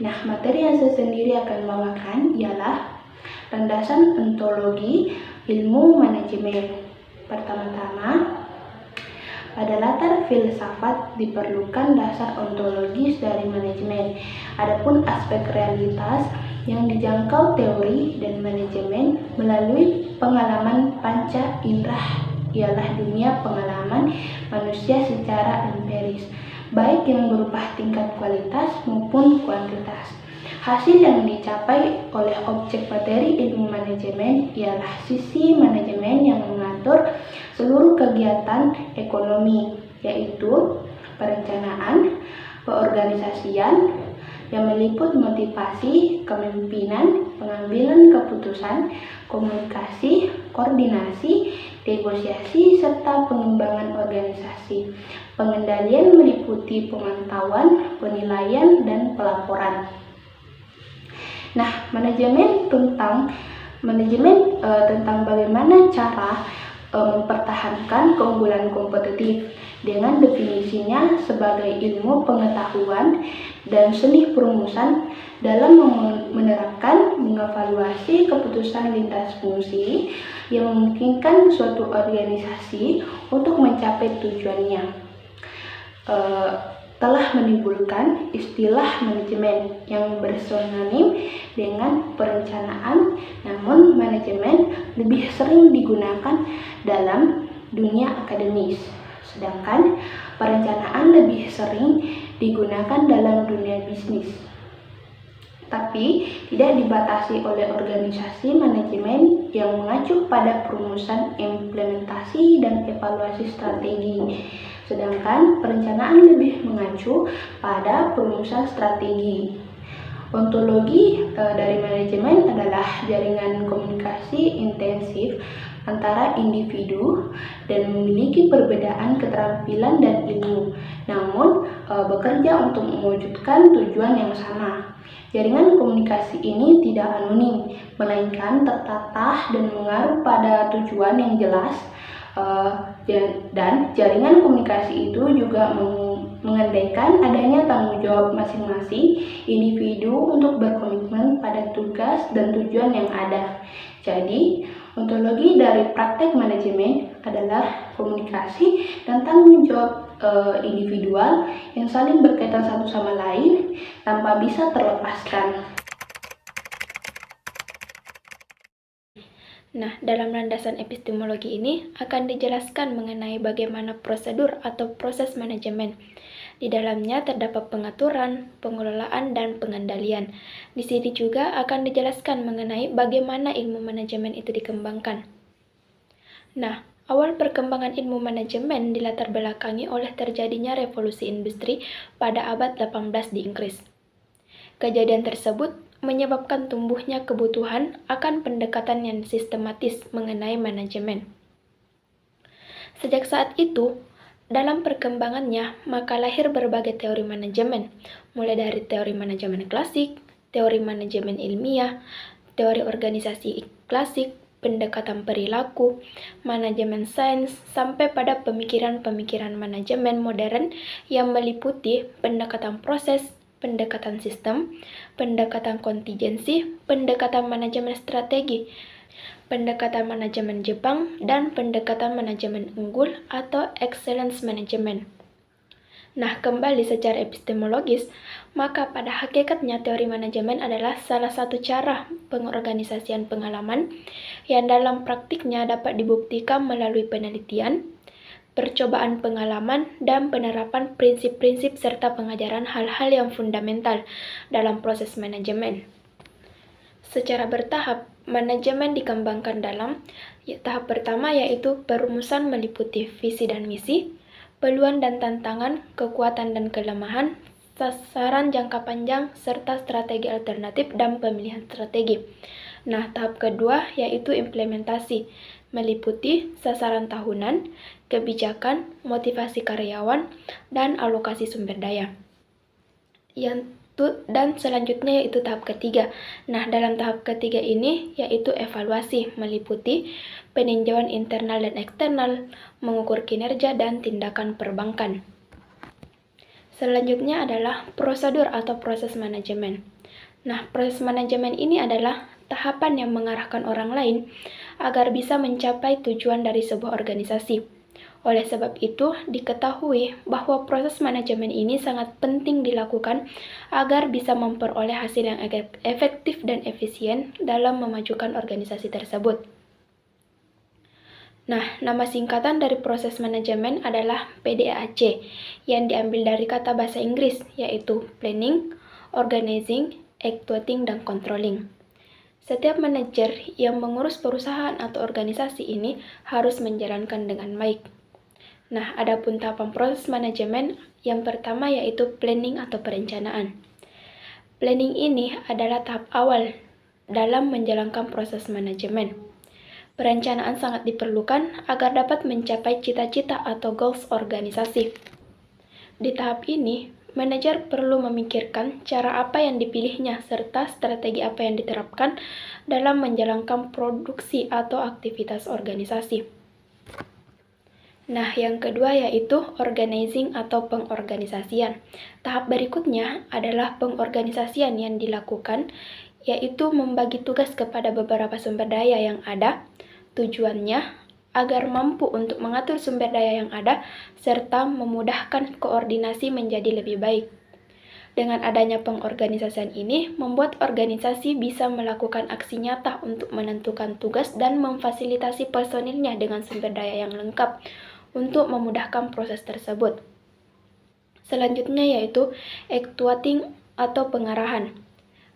Nah, materi yang saya sendiri akan bawakan ialah landasan ontologi ilmu manajemen. Pertama-tama, pada latar filsafat diperlukan dasar ontologis dari manajemen. Adapun aspek realitas yang dijangkau teori dan manajemen melalui pengalaman panca indera ialah dunia pengalaman manusia secara empiris, baik yang berupa tingkat kualitas maupun kuantitas. Hasil yang dicapai oleh objek materi ilmu manajemen ialah sisi manajemen yang mengatur seluruh kegiatan ekonomi, yaitu perencanaan, peorganisasian, yang meliput motivasi, kepemimpinan, pengambilan keputusan, komunikasi, koordinasi, negosiasi, serta pengembangan organisasi. Pengendalian meliputi pemantauan, penilaian, dan pelaporan. Nah, manajemen tentang bagaimana cara mempertahankan keunggulan kompetitif dengan definisinya sebagai ilmu pengetahuan dan seni perumusan dalam menerapkan, mengevaluasi keputusan lintas fungsi yang memungkinkan suatu organisasi untuk mencapai tujuannya. Telah menimbulkan istilah manajemen yang bersinonim dengan perencanaan, namun manajemen lebih sering digunakan dalam dunia akademis, sedangkan perencanaan lebih sering digunakan dalam dunia bisnis. Tapi tidak dibatasi oleh organisasi manajemen yang mengacu pada perumusan, implementasi, dan evaluasi strategi. Sedangkan perencanaan lebih mengacu pada perumusan strategi. Ontologi dari manajemen adalah jaringan komunikasi intensif antara individu dan memiliki perbedaan keterampilan dan ilmu, namun bekerja untuk mewujudkan tujuan yang sama. Jaringan komunikasi ini tidak anonim, melainkan tertata dan mengaruh pada tujuan yang jelas. Dan jaringan komunikasi itu juga mengandaikan adanya tanggung jawab masing-masing individu untuk berkomitmen pada tugas dan tujuan yang ada. Jadi, ontologi dari praktek manajemen adalah komunikasi dan tanggung jawab individual yang saling berkaitan satu sama lain tanpa bisa terlepaskan. Nah, dalam landasan epistemologi ini akan dijelaskan mengenai bagaimana prosedur atau proses manajemen. Di dalamnya terdapat pengaturan, pengelolaan, dan pengendalian. Di sini juga akan dijelaskan mengenai bagaimana ilmu manajemen itu dikembangkan. Nah, awal perkembangan ilmu manajemen dilatar belakangi oleh terjadinya revolusi industri pada abad 18 di Inggris. Kejadian tersebut menyebabkan tumbuhnya kebutuhan akan pendekatan yang sistematis mengenai manajemen. Sejak saat itu, dalam perkembangannya, maka lahir berbagai teori manajemen, mulai dari teori manajemen klasik, teori manajemen ilmiah, teori organisasi klasik, pendekatan perilaku, manajemen sains, sampai pada pemikiran-pemikiran manajemen modern yang meliputi pendekatan proses, pendekatan sistem, pendekatan kontingensi, pendekatan manajemen strategi, pendekatan manajemen Jepang, dan pendekatan manajemen unggul atau excellence management. Nah, kembali secara epistemologis, maka pada hakikatnya teori manajemen adalah salah satu cara pengorganisasian pengalaman yang dalam praktiknya dapat dibuktikan melalui penelitian, percobaan pengalaman, dan penerapan prinsip-prinsip serta pengajaran hal-hal yang fundamental dalam proses manajemen. Secara bertahap, manajemen dikembangkan dalam tahap pertama yaitu perumusan meliputi visi dan misi, peluang dan tantangan, kekuatan dan kelemahan, sasaran jangka panjang, serta strategi alternatif dan pemilihan strategi. Nah, tahap kedua yaitu implementasi, meliputi sasaran tahunan, kebijakan, motivasi karyawan, dan alokasi sumber daya. Dan selanjutnya yaitu tahap ketiga. Nah, dalam tahap ketiga ini yaitu evaluasi, meliputi peninjauan internal dan eksternal, mengukur kinerja dan tindakan perbankan. Selanjutnya adalah prosedur atau proses manajemen. Nah, proses manajemen ini adalah tahapan yang mengarahkan orang lain agar bisa mencapai tujuan dari sebuah organisasi. Oleh sebab itu, diketahui bahwa proses manajemen ini sangat penting dilakukan agar bisa memperoleh hasil yang efektif dan efisien dalam memajukan organisasi tersebut. Nah, nama singkatan dari proses manajemen adalah PDAC, yang diambil dari kata bahasa Inggris, yaitu Planning, Organizing, Executing, dan Controlling. Setiap manajer yang mengurus perusahaan atau organisasi ini harus menjalankan dengan baik. Nah, adapun tahapan proses manajemen, yang pertama yaitu planning atau perencanaan. Planning ini adalah tahap awal dalam menjalankan proses manajemen. Perencanaan sangat diperlukan agar dapat mencapai cita-cita atau goals organisasi. Di tahap ini, manajer perlu memikirkan cara apa yang dipilihnya serta strategi apa yang diterapkan dalam menjalankan produksi atau aktivitas organisasi. Nah, yang kedua yaitu organizing atau pengorganisasian. Tahap berikutnya adalah pengorganisasian yang dilakukan, yaitu membagi tugas kepada beberapa sumber daya yang ada. Tujuannya agar mampu untuk mengatur sumber daya yang ada serta memudahkan koordinasi menjadi lebih baik. Dengan adanya pengorganisasian ini, membuat organisasi bisa melakukan aksi nyata untuk menentukan tugas dan memfasilitasi personilnya dengan sumber daya yang lengkap untuk memudahkan proses tersebut. Selanjutnya yaitu executing atau pengarahan.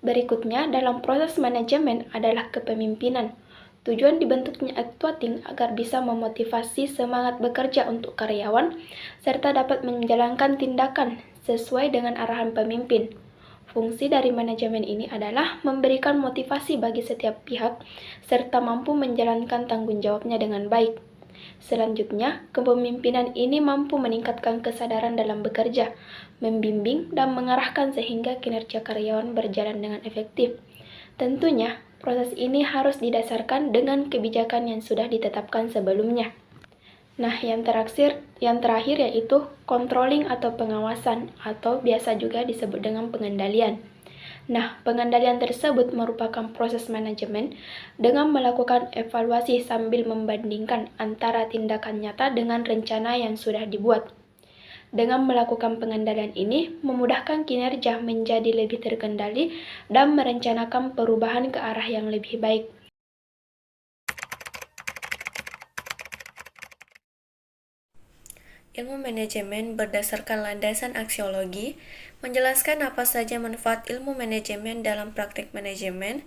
Berikutnya dalam proses manajemen adalah kepemimpinan. Tujuan dibentuknya executing agar bisa memotivasi semangat bekerja untuk karyawan, serta dapat menjalankan tindakan sesuai dengan arahan pemimpin. Fungsi dari manajemen ini adalah memberikan motivasi bagi setiap pihak, serta mampu menjalankan tanggung jawabnya dengan baik. Selanjutnya, kepemimpinan ini mampu meningkatkan kesadaran dalam bekerja, membimbing dan mengarahkan sehingga kinerja karyawan berjalan dengan efektif. Tentunya, proses ini harus didasarkan dengan kebijakan yang sudah ditetapkan sebelumnya. Nah, yang terakhir yaitu controlling atau pengawasan atau biasa juga disebut dengan pengendalian. Nah, pengendalian tersebut merupakan proses manajemen dengan melakukan evaluasi sambil membandingkan antara tindakan nyata dengan rencana yang sudah dibuat. Dengan melakukan pengendalian ini, memudahkan kinerja menjadi lebih terkendali dan merencanakan perubahan ke arah yang lebih baik. Ilmu manajemen berdasarkan landasan aksiologi menjelaskan apa saja manfaat ilmu manajemen dalam praktik manajemen,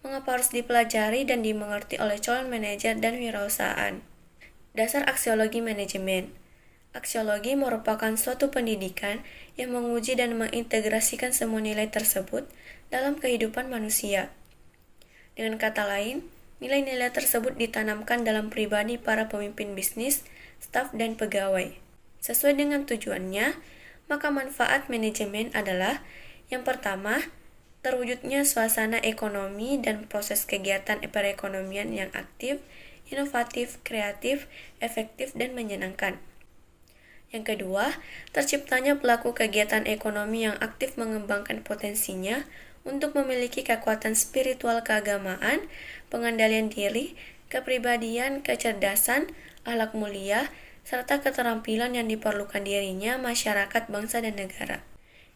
mengapa harus dipelajari dan dimengerti oleh calon manajer dan wirausahaan. Dasar aksiologi manajemen. Aksiologi merupakan suatu pendidikan yang menguji dan mengintegrasikan semua nilai tersebut dalam kehidupan manusia. Dengan kata lain, nilai-nilai tersebut ditanamkan dalam pribadi para pemimpin bisnis, staf, dan pegawai. Sesuai dengan tujuannya, maka manfaat manajemen adalah yang pertama, terwujudnya suasana ekonomi dan proses kegiatan perekonomian yang aktif, inovatif, kreatif, efektif, dan menyenangkan. Yang kedua, terciptanya pelaku kegiatan ekonomi yang aktif mengembangkan potensinya untuk memiliki kekuatan spiritual keagamaan, pengendalian diri, kepribadian, kecerdasan, akhlak mulia, serta keterampilan yang diperlukan dirinya, masyarakat, bangsa, dan negara.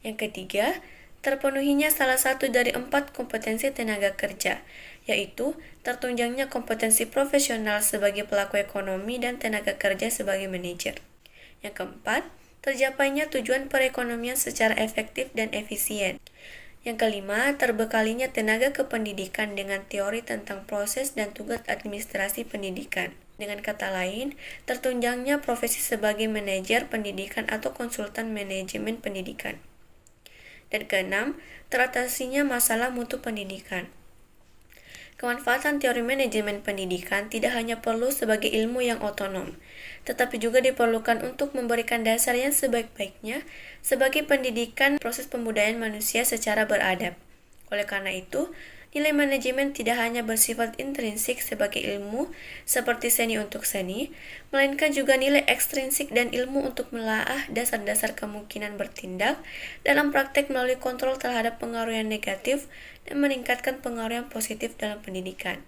Yang ketiga, terpenuhinya salah satu dari 4 kompetensi tenaga kerja, yaitu tertunjangnya kompetensi profesional sebagai pelaku ekonomi dan tenaga kerja sebagai manajer. Yang keempat, tercapainya tujuan perekonomian secara efektif dan efisien. Yang kelima, terbekalinya tenaga kependidikan dengan teori tentang proses dan tugas administrasi pendidikan. Dengan kata lain, tertunjangnya profesi sebagai manajer pendidikan atau konsultan manajemen pendidikan. Dan keenam, teratasinya masalah mutu pendidikan. Kemanfaatan teori manajemen pendidikan tidak hanya perlu sebagai ilmu yang otonom, tetapi juga diperlukan untuk memberikan dasar yang sebaik-baiknya sebagai pendidikan proses pembudayaan manusia secara beradab. Oleh karena itu, Nilai manajemen tidak hanya bersifat intrinsik sebagai ilmu, seperti seni untuk seni, melainkan juga nilai ekstrinsik dan ilmu untuk menelaah dasar-dasar kemungkinan bertindak dalam praktek melalui kontrol terhadap pengaruh yang negatif dan meningkatkan pengaruh yang positif dalam pendidikan.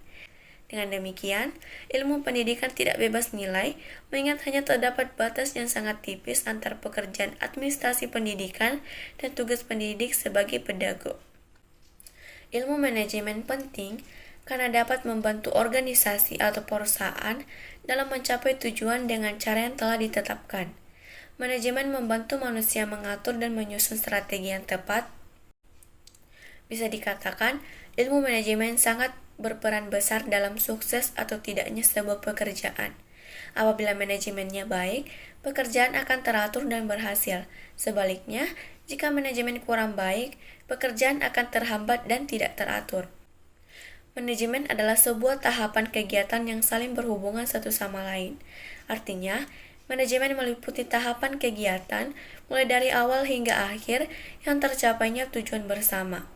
Dengan demikian, ilmu pendidikan tidak bebas nilai, mengingat hanya terdapat batas yang sangat tipis antara pekerjaan administrasi pendidikan dan tugas pendidik sebagai pedagog. Ilmu manajemen penting karena dapat membantu organisasi atau perusahaan dalam mencapai tujuan dengan cara yang telah ditetapkan. Manajemen membantu manusia mengatur dan menyusun strategi yang tepat. Bisa dikatakan, ilmu manajemen sangat berperan besar dalam sukses atau tidaknya sebuah pekerjaan. Apabila manajemennya baik, pekerjaan akan teratur dan berhasil. Sebaliknya, jika manajemen kurang baik, pekerjaan akan terhambat dan tidak teratur. Manajemen adalah sebuah tahapan kegiatan yang saling berhubungan satu sama lain. Artinya, manajemen meliputi tahapan kegiatan mulai dari awal hingga akhir yang tercapainya tujuan bersama.